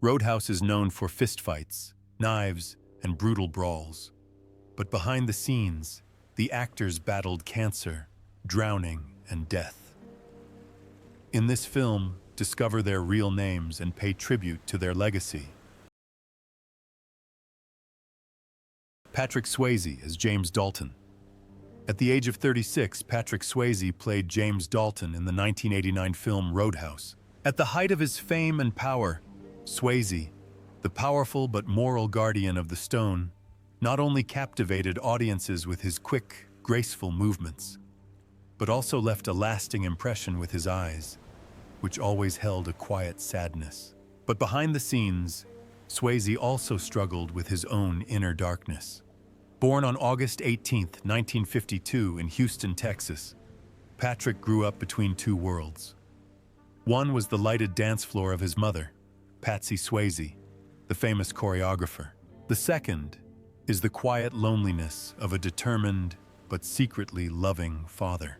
Roadhouse is known for fistfights, knives, and brutal brawls. But behind the scenes, the actors battled cancer, drowning, and death. In this film, discover their real names and pay tribute to their legacy. Patrick Swayze as James Dalton. At the age of 36, Patrick Swayze played James Dalton in the 1989 film Roadhouse. At the height of his fame and power, Swayze, the powerful but moral guardian of the stone, not only captivated audiences with his quick, graceful movements, but also left a lasting impression with his eyes, which always held a quiet sadness. But behind the scenes, Swayze also struggled with his own inner darkness. Born on August 18, 1952 in Houston, Texas, Patrick grew up between two worlds. One was the lighted dance floor of his mother, Patsy Swayze, the famous choreographer. The second is the quiet loneliness of a determined but secretly loving father.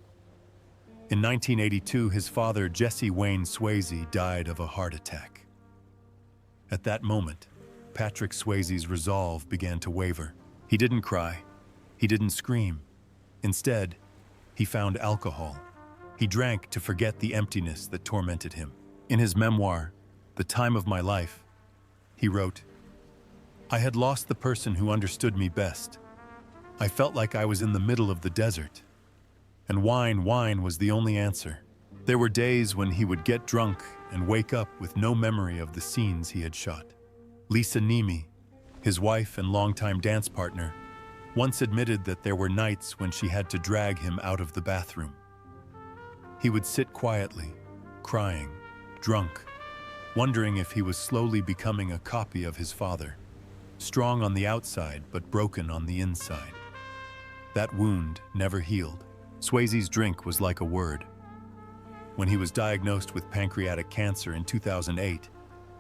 In 1982, his father, Jesse Wayne Swayze, died of a heart attack. At that moment, Patrick Swayze's resolve began to waver. He didn't cry. He didn't scream. Instead, he found alcohol. He drank to forget the emptiness that tormented him. In his memoir, The Time of My Life, he wrote, "I had lost the person who understood me best. I felt like I was in the middle of the desert. And wine was the only answer." There were days when he would get drunk and wake up with no memory of the scenes he had shot. Lisa Nemi, his wife and longtime dance partner, once admitted that there were nights when she had to drag him out of the bathroom. He would sit quietly, crying, drunk, wondering if he was slowly becoming a copy of his father, strong on the outside but broken on the inside. That wound never healed. Swayze's drink was like a word. When he was diagnosed with pancreatic cancer in 2008,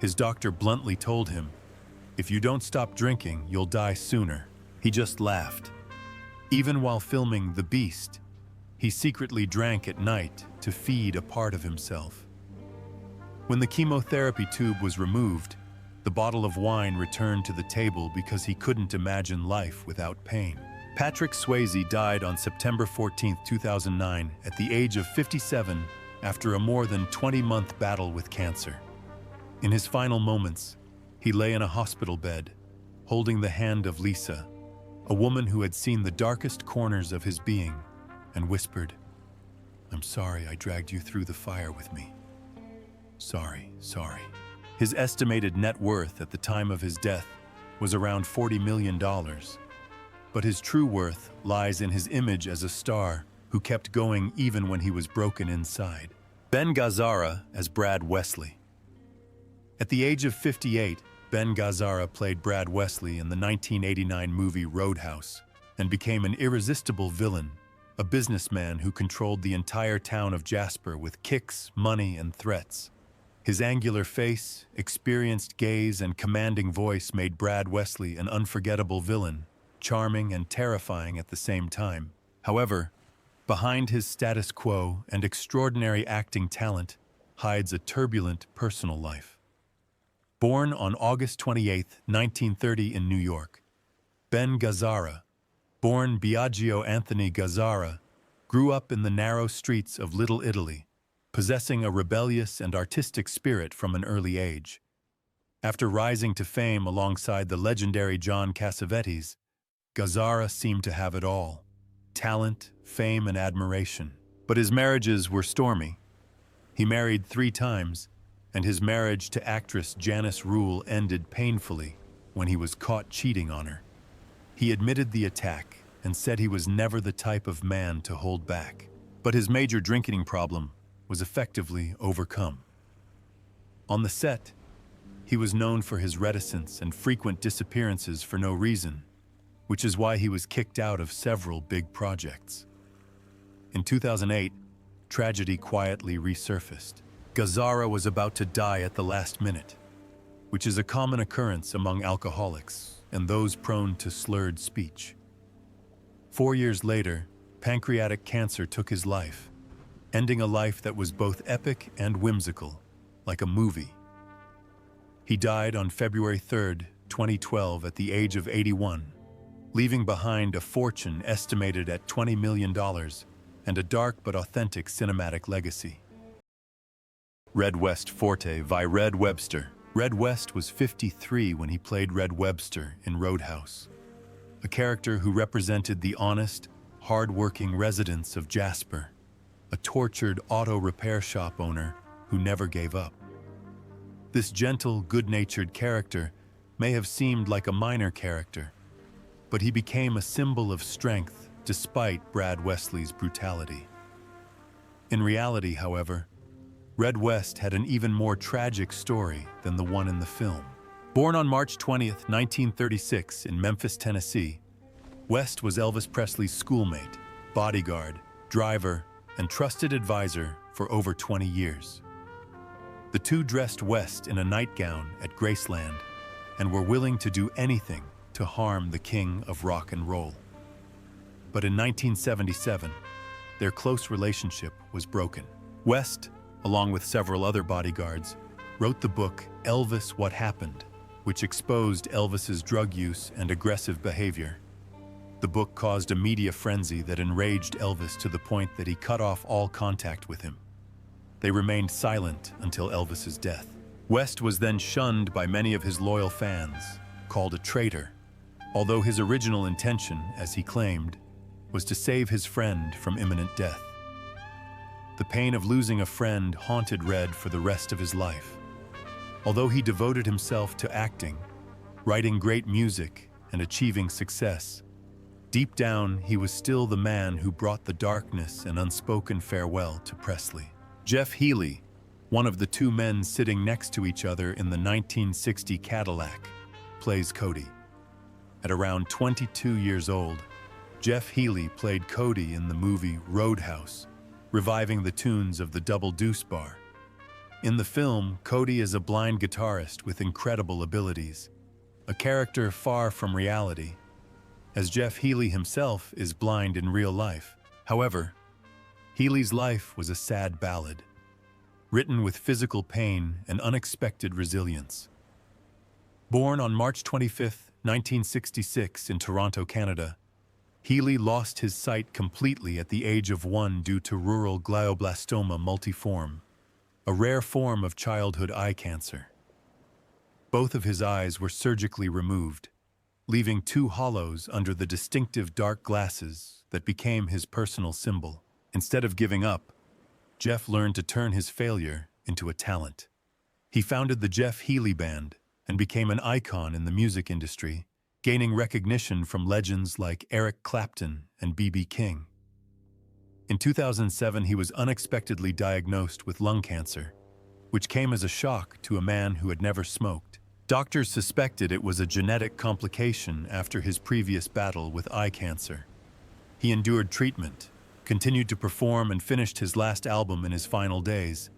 his doctor bluntly told him, "If you don't stop drinking, you'll die sooner." He just laughed. Even while filming The Beast, he secretly drank at night to feed a part of himself. When the chemotherapy tube was removed, the bottle of wine returned to the table because he couldn't imagine life without pain. Patrick Swayze died on September 14, 2009, at the age of 57 after a more than 20-month battle with cancer. In his final moments, he lay in a hospital bed, holding the hand of Lisa, a woman who had seen the darkest corners of his being, and whispered, "I'm sorry I dragged you through the fire with me. Sorry." His estimated net worth at the time of his death was around $40 million, but his true worth lies in his image as a star who kept going even when he was broken inside. Ben Gazzara as Brad Wesley. At the age of 58, Ben Gazzara played Brad Wesley in the 1989 movie Roadhouse and became an irresistible villain, a businessman who controlled the entire town of Jasper with kicks, money, and threats. His angular face, experienced gaze, and commanding voice made Brad Wesley an unforgettable villain, charming and terrifying at the same time. However, behind his status quo and extraordinary acting talent hides a turbulent personal life. Born on August 28, 1930 in New York, Ben Gazzara, born Biagio Anthony Gazzara, grew up in the narrow streets of Little Italy, possessing a rebellious and artistic spirit from an early age. After rising to fame alongside the legendary John Cassavetes, Gazzara seemed to have it all: talent, fame, and admiration. But his marriages were stormy. He married 3 times, and his marriage to actress Janice Rule ended painfully when he was caught cheating on her. He admitted the attack and said he was never the type of man to hold back. But his major drinking problem was effectively overcome. On the set, he was known for his reticence and frequent disappearances for no reason, which is why he was kicked out of several big projects. In 2008, tragedy quietly resurfaced. Gazzara was about to die at the last minute, which is a common occurrence among alcoholics and those prone to slurred speech. 4 years later, pancreatic cancer took his life, ending a life that was both epic and whimsical, like a movie. He died on February 3, 2012, at the age of 81, leaving behind a fortune estimated at $20 million and a dark but authentic cinematic legacy. Red West Forte by Red Webster. Red West was 53 when he played Red Webster in Roadhouse, a character who represented the honest, hard-working residents of Jasper, a tortured auto repair shop owner who never gave up. This gentle, good-natured character may have seemed like a minor character, but he became a symbol of strength despite Brad Wesley's brutality. In reality, however, Red West had an even more tragic story than the one in the film. Born on March 20, 1936, in Memphis, Tennessee, West was Elvis Presley's schoolmate, bodyguard, driver, and trusted advisor for over 20 years. The two dressed West in a nightgown at Graceland and were willing to do anything to harm the king of rock and roll. But in 1977, their close relationship was broken. West, along with several other bodyguards, wrote the book Elvis: What Happened, which exposed Elvis's drug use and aggressive behavior. The book caused a media frenzy that enraged Elvis to the point that he cut off all contact with him. They remained silent until Elvis's death. West was then shunned by many of his loyal fans, called a traitor, although his original intention, as he claimed, was to save his friend from imminent death. The pain of losing a friend haunted Red for the rest of his life. Although he devoted himself to acting, writing great music, and achieving success, deep down he was still the man who brought the darkness and unspoken farewell to Presley. Jeff Healey, one of the two men sitting next to each other in the 1960 Cadillac, plays Cody. At around 22 years old, Jeff Healey played Cody in the movie Roadhouse, reviving the tunes of the Double Deuce Bar. In the film, Cody is a blind guitarist with incredible abilities, a character far from reality, as Jeff Healey himself is blind in real life. However, Healey's life was a sad ballad, written with physical pain and unexpected resilience. Born on March 25, 1966 in Toronto, Canada, Healey lost his sight completely at the age of 1 due to rural glioblastoma multiforme, a rare form of childhood eye cancer. Both of his eyes were surgically removed, leaving 2 hollows under the distinctive dark glasses that became his personal symbol. Instead of giving up, Jeff learned to turn his failure into a talent. He founded the Jeff Healey Band and became an icon in the music industry, gaining recognition from legends like Eric Clapton and B.B. King. In 2007, he was unexpectedly diagnosed with lung cancer, which came as a shock to a man who had never smoked. Doctors suspected it was a genetic complication after his previous battle with eye cancer. He endured treatment, continued to perform, and finished his last album in his final days,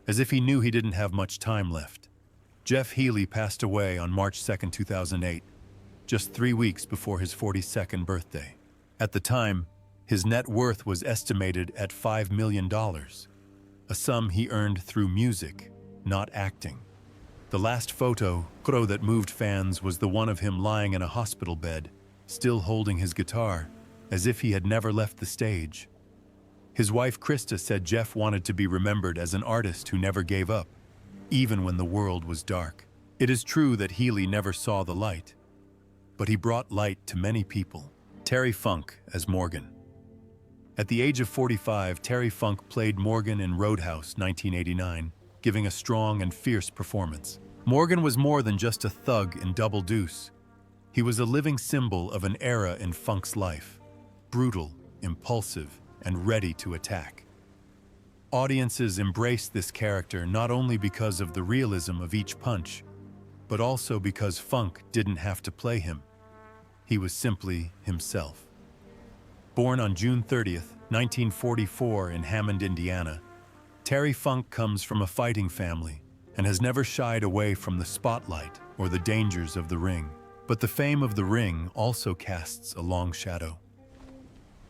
as if he knew he didn't have much time left. Jeff Healey passed away on March 2, 2008, just 3 weeks before his 42nd birthday. At the time, his net worth was estimated at $5 million, a sum he earned through music, not acting. The last photo that moved fans was the one of him lying in a hospital bed, still holding his guitar, as if he had never left the stage. His wife Krista said Jeff wanted to be remembered as an artist who never gave up, even when the world was dark. It is true that Healey never saw the light, but he brought light to many people. Terry Funk as Morgan. At the age of 45, Terry Funk played Morgan in Roadhouse 1989, giving a strong and fierce performance. Morgan was more than just a thug in Double Deuce. He was a living symbol of an era in Funk's life, brutal, impulsive, and ready to attack. Audiences embraced this character not only because of the realism of each punch, but also because Funk didn't have to play him. He was simply himself. Born on June 30th, 1944 in Hammond, Indiana, Terry Funk comes from a fighting family and has never shied away from the spotlight or the dangers of the ring. But the fame of the ring also casts a long shadow.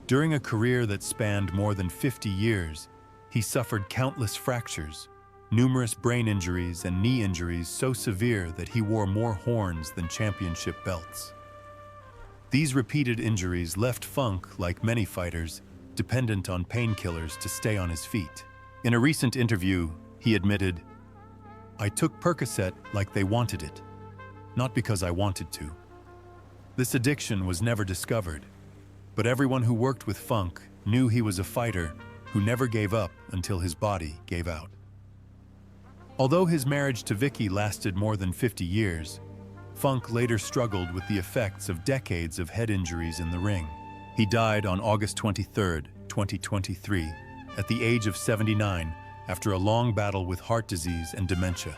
During a career that spanned more than 50 years, he suffered countless fractures, numerous brain injuries and knee injuries so severe that he wore more horns than championship belts. These repeated injuries left Funk, like many fighters, dependent on painkillers to stay on his feet. In a recent interview, he admitted, "I took Percocet like they wanted it, not because I wanted to." This addiction was never discovered, but everyone who worked with Funk knew he was a fighter who never gave up until his body gave out. Although his marriage to Vicky lasted more than 50 years, Funk later struggled with the effects of decades of head injuries in the ring. He died on August 23, 2023, at the age of 79 after a long battle with heart disease and dementia.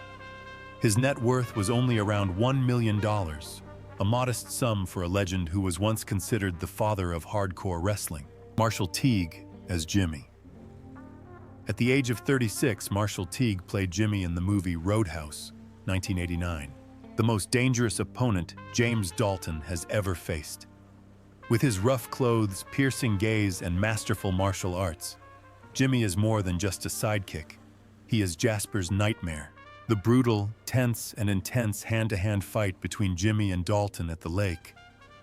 His net worth was only around $1 million, a modest sum for a legend who was once considered the father of hardcore wrestling. Marshall Teague as Jimmy. At the age of 36, Marshall Teague played Jimmy in the movie Roadhouse, 1989, the most dangerous opponent James Dalton has ever faced. With his rough clothes, piercing gaze, and masterful martial arts, Jimmy is more than just a sidekick. He is Jasper's nightmare. The brutal, tense, and intense hand-to-hand fight between Jimmy and Dalton at the lake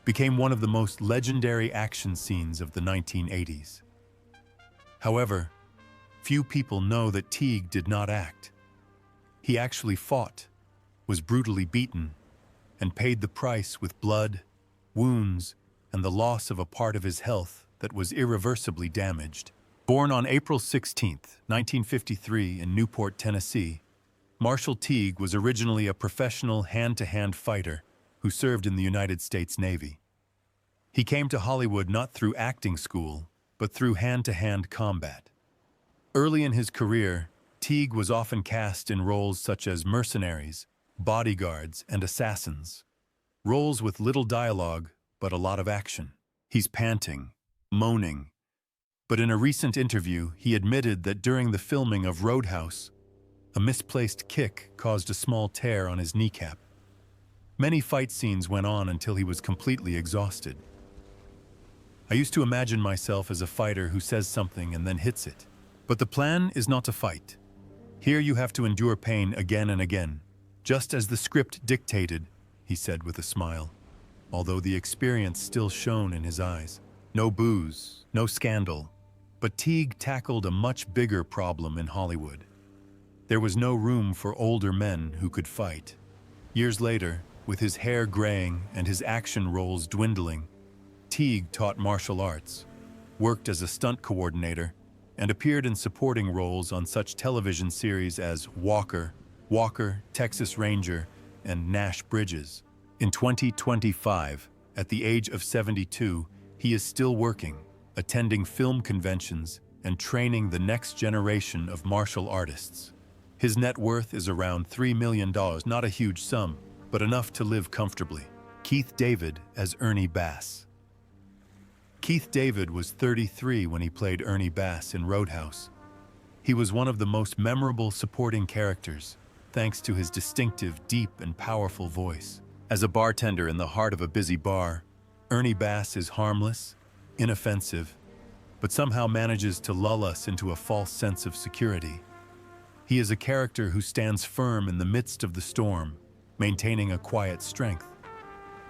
became one of the most legendary action scenes of the 1980s. However, few people know that Teague did not act. He actually fought, was brutally beaten, and paid the price with blood, wounds, and the loss of a part of his health that was irreversibly damaged. Born on April 16, 1953 in Newport, Tennessee, Marshall Teague was originally a professional hand-to-hand fighter who served in the United States Navy. He came to Hollywood not through acting school, but through hand-to-hand combat. Early in his career, Teague was often cast in roles such as mercenaries, bodyguards, and assassins. Roles with little dialogue, but a lot of action. He's panting, moaning. But in a recent interview, he admitted that during the filming of Roadhouse, a misplaced kick caused a small tear on his kneecap. Many fight scenes went on until he was completely exhausted. "I used to imagine myself as a fighter who says something and then hits it. But the plan is not to fight. Here you have to endure pain again and again, just as the script dictated," he said with a smile, although the experience still shone in his eyes. No booze, no scandal, but Teague tackled a much bigger problem in Hollywood. There was no room for older men who could fight. Years later, with his hair graying and his action roles dwindling, Teague taught martial arts, worked as a stunt coordinator, and appeared in supporting roles on such television series as Walker, Texas Ranger, and Nash Bridges. In 2025, at the age of 72, he is still working, attending film conventions, and training the next generation of martial artists. His net worth is around $3 million, not a huge sum, but enough to live comfortably. Keith David as Ernie Bass. Keith David was 33 when he played Ernie Bass in Roadhouse. He was one of the most memorable supporting characters, thanks to his distinctive, deep, and powerful voice. As a bartender in the heart of a busy bar, Ernie Bass is harmless, inoffensive, but somehow manages to lull us into a false sense of security. He is a character who stands firm in the midst of the storm, maintaining a quiet strength.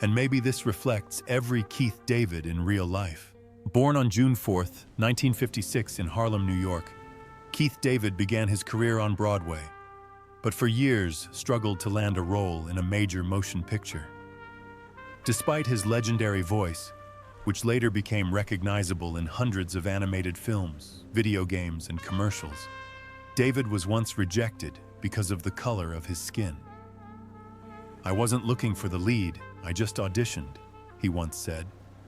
And maybe this reflects every Keith David in real life. Born on June 4, 1956 in Harlem, New York, Keith David began his career on Broadway, but for years struggled to land a role in a major motion picture. Despite his legendary voice, which later became recognizable in hundreds of animated films, video games, and commercials, David was once rejected because of the color of his skin. "I wasn't looking for the lead, I just auditioned," he once said,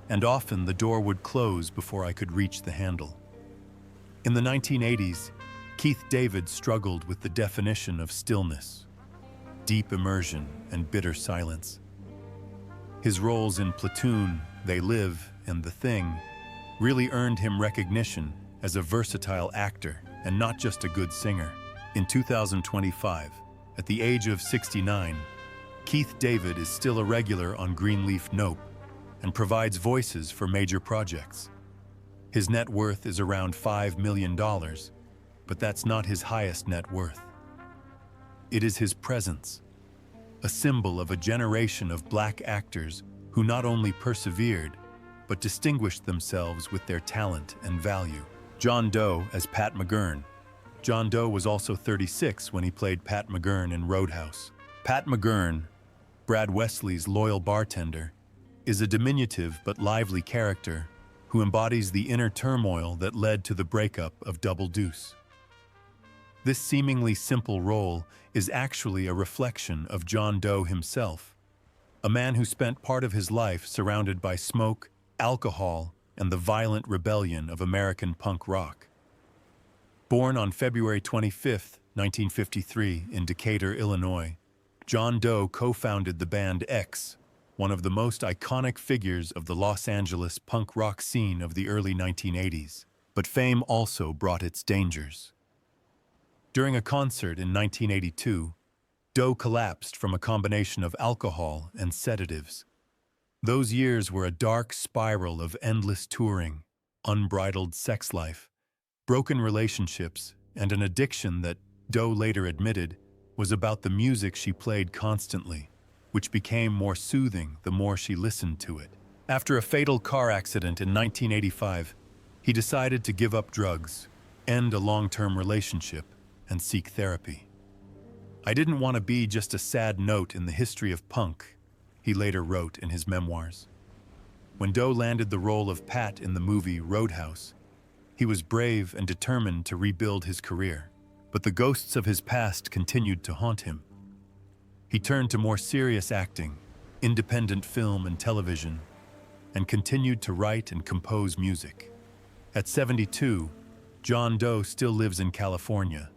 and often the door would close before I could reach the handle. In the 1980s, Keith David struggled with the definition of stillness, deep immersion, and bitter silence. His roles in Platoon, They Live, and The Thing really earned him recognition as a versatile actor and not just a good singer. In 2025, at the age of 69, Keith David is still a regular on Greenleaf Nope and provides voices for major projects. His net worth is around $5 million, but that's not his highest net worth. It is his presence, a symbol of a generation of black actors who not only persevered, but distinguished themselves with their talent and value. John Doe as Pat McGurn. John Doe was also 36 when he played Pat McGurn in Roadhouse. Pat McGurn, Brad Wesley's loyal bartender, is a diminutive but lively character who embodies the inner turmoil that led to the breakup of Double Deuce. This seemingly simple role is actually a reflection of John Doe himself, a man who spent part of his life surrounded by smoke, alcohol, and the violent rebellion of American punk rock. Born on February 25, 1953, in Decatur, Illinois, John Doe co-founded the band X, one of the most iconic figures of the Los Angeles punk rock scene of the early 1980s. But fame also brought its dangers. During a concert in 1982, Doe collapsed from a combination of alcohol and sedatives. Those years were a dark spiral of endless touring, unbridled sex life, broken relationships, and an addiction that, Doe later admitted, was about the music she played constantly, which became more soothing the more she listened to it. After a fatal car accident in 1985, he decided to give up drugs, end a long-term relationship, and seek therapy. "I didn't want to be just a sad note in the history of punk," he later wrote in his memoirs. When Doe landed the role of Pat in the movie Roadhouse, he was brave and determined to rebuild his career, but the ghosts of his past continued to haunt him. He turned to more serious acting, independent film and television, and continued to write and compose music. At 72, John Doe still lives in California,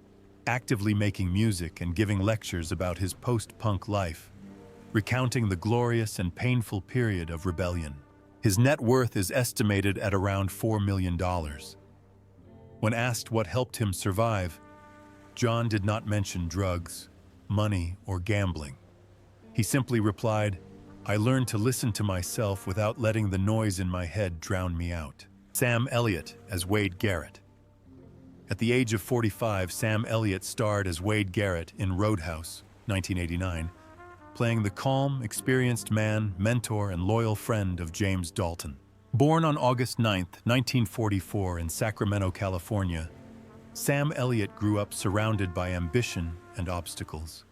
actively making music and giving lectures about his post-punk life, recounting the glorious and painful period of rebellion. His net worth is estimated at around $4 million. When asked what helped him survive, John did not mention drugs, money, or gambling. He simply replied, "I learned to listen to myself without letting the noise in my head drown me out." Sam Elliott as Wade Garrett. At the age of 45, Sam Elliott starred as Wade Garrett in Roadhouse, 1989, playing the calm, experienced man, mentor, and loyal friend of James Dalton. Born on August 9, 1944 in Sacramento, California, Sam Elliott grew up surrounded by ambition and obstacles.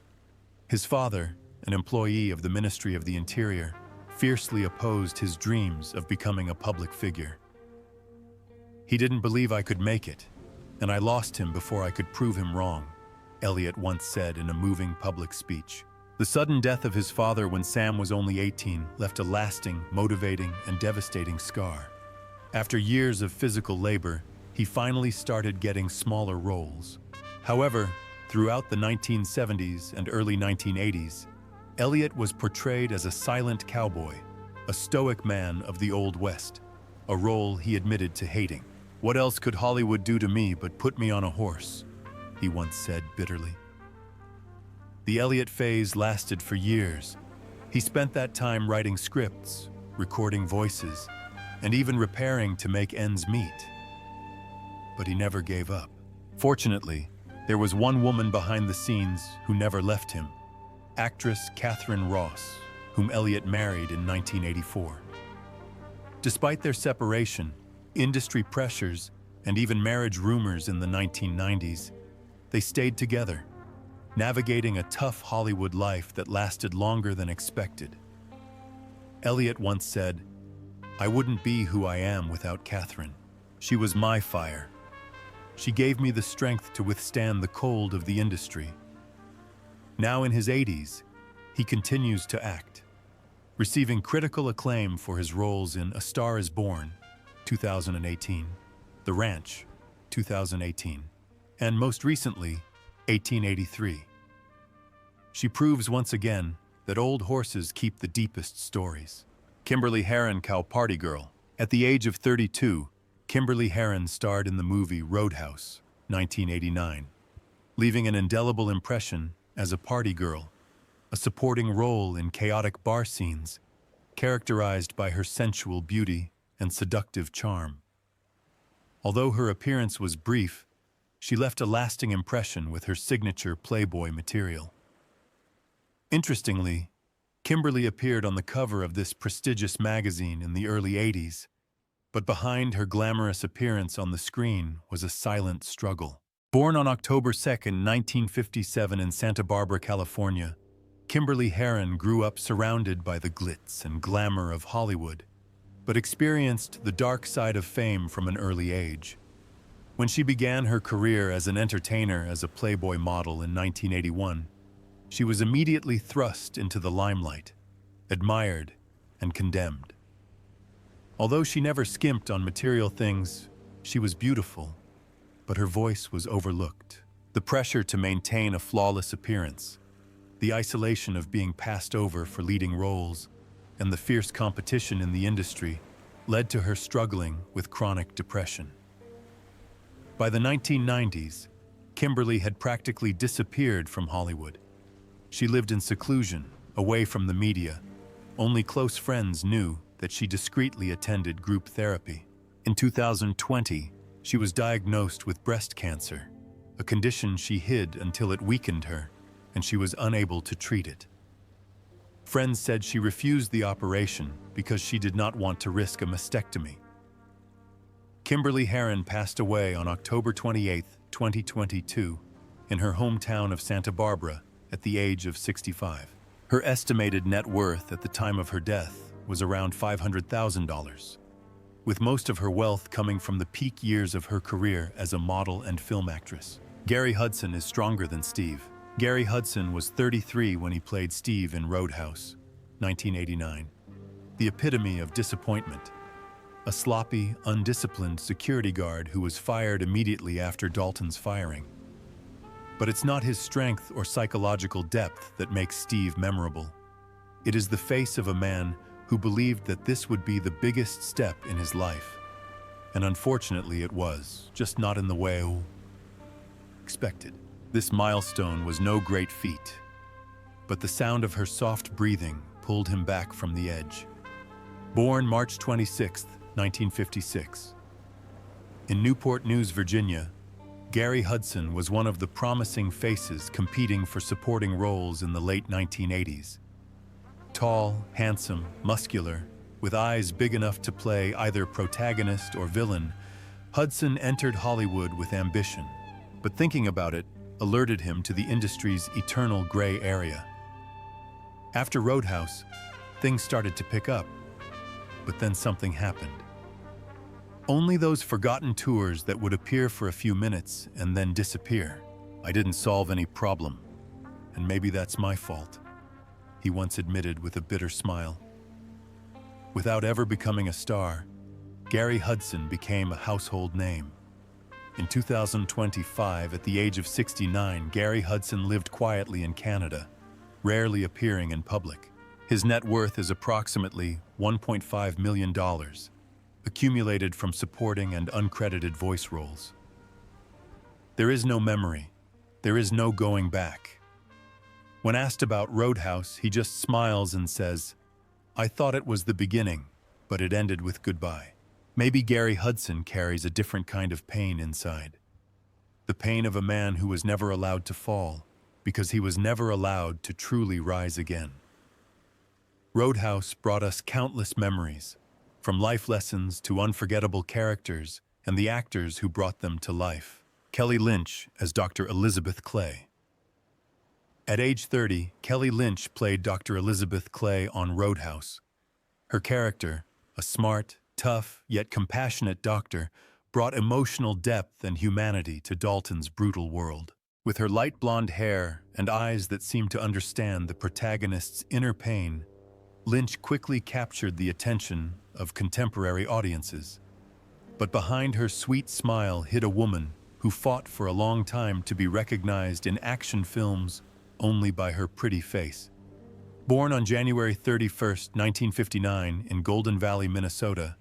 His father, an employee of the Ministry of the Interior, fiercely opposed his dreams of becoming a public figure. "He didn't believe I could make it, and I lost him before I could prove him wrong," Elliott once said in a moving public speech. The sudden death of his father when Sam was only 18 left a lasting, motivating, and devastating scar. After years of physical labor, he finally started getting smaller roles. However, throughout the 1970s and early 1980s, Elliott was portrayed as a silent cowboy, a stoic man of the Old West, a role he admitted to hating. "What else could Hollywood do to me but put me on a horse?" he once said bitterly. The Elliott phase lasted for years. He spent that time writing scripts, recording voices, and even repairing to make ends meet. But he never gave up. Fortunately, there was one woman behind the scenes who never left him, actress Catherine Ross, whom Elliott married in 1984. Despite their separation, industry pressures, and even marriage rumors in the 1990s, they stayed together, navigating a tough Hollywood life that lasted longer than expected. Elliott once said, "I wouldn't be who I am without Catherine. She was my fire. She gave me the strength to withstand the cold of the industry." Now in his 80s, he continues to act, receiving critical acclaim for his roles in A Star is Born, 2018, The Ranch, 2018, and most recently, 1883. She proves once again that old horses keep the deepest stories. Kimberly Haron, Cow Party Girl. At the age of 32, Kimberly Haron starred in the movie Roadhouse, 1989, leaving an indelible impression as a party girl, a supporting role in chaotic bar scenes, characterized by her sensual beauty and seductive charm. Although her appearance was brief, she left a lasting impression with her signature Playboy material. Interestingly, Kimberly appeared on the cover of this prestigious magazine in the early 80s, but behind her glamorous appearance on the screen was a silent struggle. Born on October 2, 1957 in Santa Barbara, California, Kimberly Haron grew up surrounded by the glitz and glamour of Hollywood, but experienced the dark side of fame from an early age. When she began her career as an entertainer as a Playboy model in 1981, she was immediately thrust into the limelight, admired and condemned. Although she never skimped on material things, she was beautiful, but her voice was overlooked. The pressure to maintain a flawless appearance, the isolation of being passed over for leading roles, and the fierce competition in the industry led to her struggling with chronic depression. By the 1990s, Kimberly had practically disappeared from Hollywood. She lived in seclusion, away from the media. Only close friends knew that she discreetly attended group therapy. In 2020, she was diagnosed with breast cancer, a condition she hid until it weakened her, and she was unable to treat it. Friends said she refused the operation because she did not want to risk a mastectomy. Kimberly Haron passed away on October 28, 2022, in her hometown of Santa Barbara at the age of 65. Her estimated net worth at the time of her death was around $500,000, with most of her wealth coming from the peak years of her career as a model and film actress. Gary Hudson is stronger than Steve. Gary Hudson was 33 when he played Steve in Roadhouse, 1989. The epitome of disappointment. A sloppy, undisciplined security guard who was fired immediately after Dalton's firing. But it's not his strength or psychological depth that makes Steve memorable. It is the face of a man who believed that this would be the biggest step in his life. And unfortunately it was, just not in the way expected. This milestone was no great feat, but the sound of her soft breathing pulled him back from the edge. Born March 26, 1956. In Newport News, Virginia, Gary Hudson was one of the promising faces competing for supporting roles in the late 1980s. Tall, handsome, muscular, with eyes big enough to play either protagonist or villain, Hudson entered Hollywood with ambition, but thinking about it alerted him to the industry's eternal gray area. After Roadhouse, things started to pick up, but then something happened. Only those forgotten tours that would appear for a few minutes and then disappear. I didn't solve any problem, and maybe that's my fault, he once admitted with a bitter smile. Without ever becoming a star, Gary Hudson became a household name. In 2025, at the age of 69, Gary Hudson lived quietly in Canada, rarely appearing in public. His net worth is approximately $1.5 million, accumulated from supporting and uncredited voice roles. There is no memory. There is no going back. When asked about Roadhouse, he just smiles and says, "I thought it was the beginning, but it ended with goodbye." Maybe Gary Hudson carries a different kind of pain inside. The pain of a man who was never allowed to fall, because he was never allowed to truly rise again. Roadhouse brought us countless memories, from life lessons to unforgettable characters and the actors who brought them to life. Kelly Lynch as Dr. Elizabeth Clay. At age 30, Kelly Lynch played Dr. Elizabeth Clay on Roadhouse. Her character, a smart, tough, yet compassionate doctor, brought emotional depth and humanity to Dalton's brutal world. With her light blonde hair and eyes that seemed to understand the protagonist's inner pain, Lynch quickly captured the attention of contemporary audiences. But behind her sweet smile hid a woman who fought for a long time to be recognized in action films only by her pretty face. Born on January 31, 1959, in Golden Valley, Minnesota,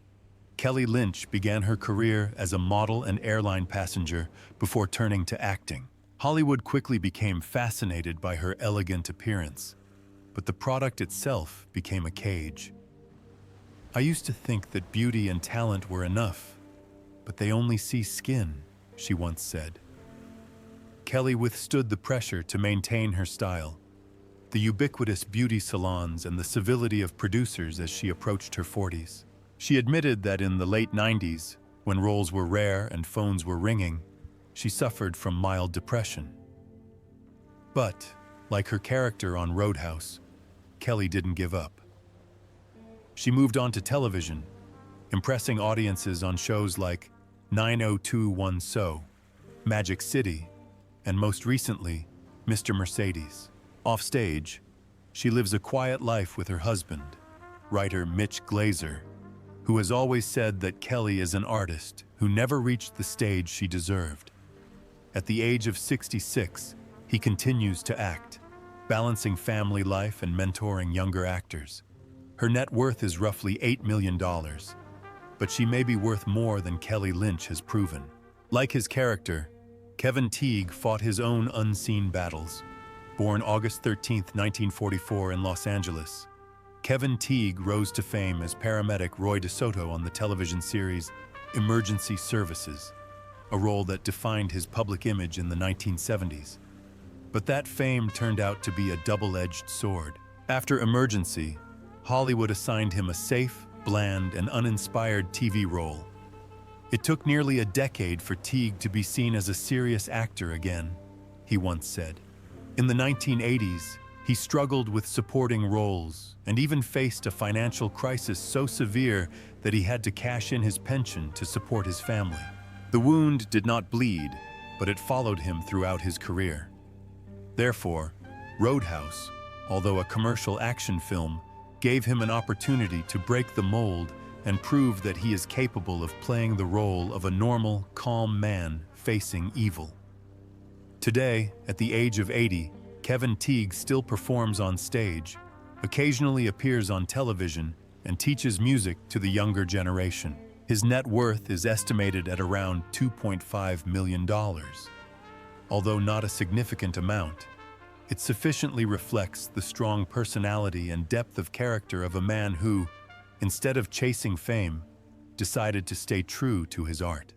Kelly Lynch began her career as a model and airline passenger before turning to acting. Hollywood quickly became fascinated by her elegant appearance, but the product itself became a cage. "I used to think that beauty and talent were enough, but they only see skin," she once said. Kelly withstood the pressure to maintain her style, the ubiquitous beauty salons and the civility of producers as she approached her 40s. She admitted that in the late 90s, when roles were rare and phones were ringing, she suffered from mild depression. But, like her character on Roadhouse, Kelly didn't give up. She moved on to television, impressing audiences on shows like 9021 So, Magic City, and most recently, Mr. Mercedes. Offstage, she lives a quiet life with her husband, writer Mitch Glazer, who has always said that Kelly is an artist who never reached the stage she deserved. At the age of 66, he continues to act, balancing family life and mentoring younger actors. Her net worth is roughly $8 million, but she may be worth more than Kelly Lynch has proven. Like his character, Kevin Teague fought his own unseen battles. Born August 13, 1944 in Los Angeles, Kevin Teague rose to fame as paramedic Roy DeSoto on the television series Emergency Services, a role that defined his public image in the 1970s. But that fame turned out to be a double-edged sword. After Emergency, Hollywood assigned him a safe, bland, and uninspired TV role. It took nearly a decade for Teague to be seen as a serious actor again, he once said. In the 1980s, he struggled with supporting roles and even faced a financial crisis so severe that he had to cash in his pension to support his family. The wound did not bleed, but it followed him throughout his career. Therefore, Roadhouse, although a commercial action film, gave him an opportunity to break the mold and prove that he is capable of playing the role of a normal, calm man facing evil. Today, at the age of 80, Kevin Teague still performs on stage, occasionally appears on television, and teaches music to the younger generation. His net worth is estimated at around $2.5 million. Although not a significant amount, it sufficiently reflects the strong personality and depth of character of a man who, instead of chasing fame, decided to stay true to his art.